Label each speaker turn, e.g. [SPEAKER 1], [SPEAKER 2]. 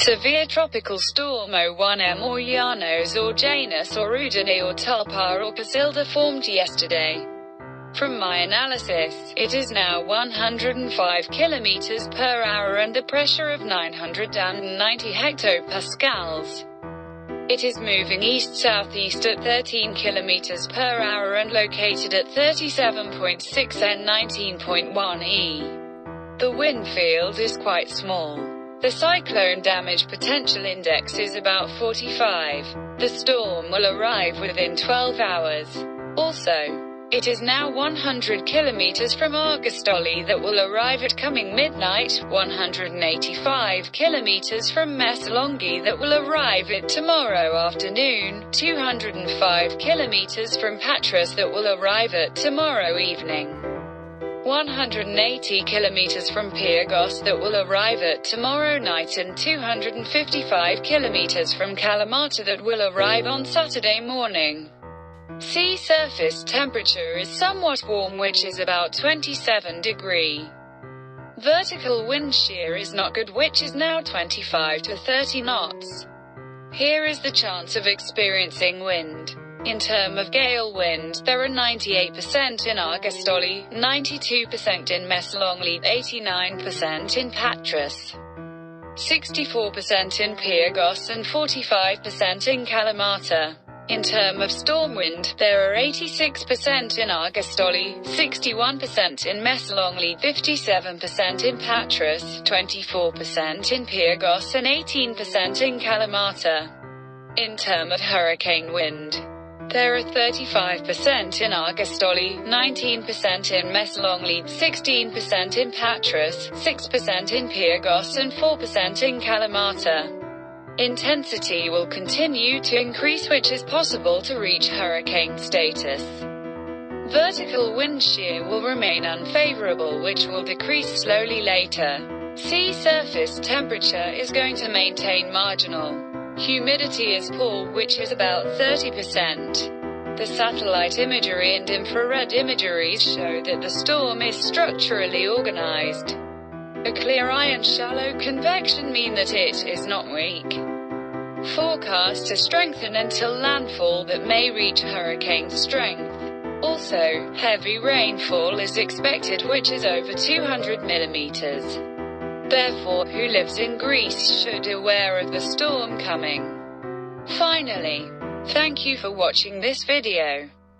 [SPEAKER 1] Severe tropical storm O1M or Ianos or Janus or Udine or Tulpar or Cassilda formed yesterday. From my analysis, it is now 105 km per hour and a pressure of 990 hectopascals. It is moving east-southeast at 13 km per hour and located at 37.6 N 19.1 E. The wind field is quite small. The cyclone damage potential index is about 45. The storm will arrive within 12 hours. Also, it is now 100 kilometers from Argostoli that will arrive at coming midnight, 185 kilometers from Mesolongli that will arrive at tomorrow afternoon, 205 kilometers from Patras that will arrive at tomorrow evening, 180 kilometers from Pyrgos that will arrive at tomorrow night, and 255 kilometers from Kalamata that will arrive on Saturday morning. Sea surface temperature is somewhat warm, which is about 27 degrees. Vertical wind shear is not good, which is now 25 to 30 knots. Here is the chance of experiencing wind. In terms of gale wind, there are 98% in Argostoli, 92% in Mesolongli, 89% in Patras, 64% in Pyrgos and 45% in Kalamata. In terms of stormwind, there are 86% in Argostoli, 61% in Mesolongli, 57% in Patras, 24% in Pyrgos and 18% in Kalamata. In terms of hurricane wind, there are 35% in Argostoli, 19% in Mesolongli, 16% in Patras, 6% in Pyrgos and 4% in Kalamata. Intensity will continue to increase, which is possible to reach hurricane status. Vertical wind shear will remain unfavorable, which will decrease slowly later. Sea surface temperature is going to maintain marginal. Humidity is poor, which is about 30%. The satellite imagery and infrared imageries show that the storm is structurally organized. A clear eye and shallow convection mean that it is not weak. Forecast to strengthen until landfall that may reach hurricane strength. Also, heavy rainfall is expected, which is over 200 millimeters. Therefore, who lives in Greece should be aware of the storm coming. Finally, thank you for watching this video.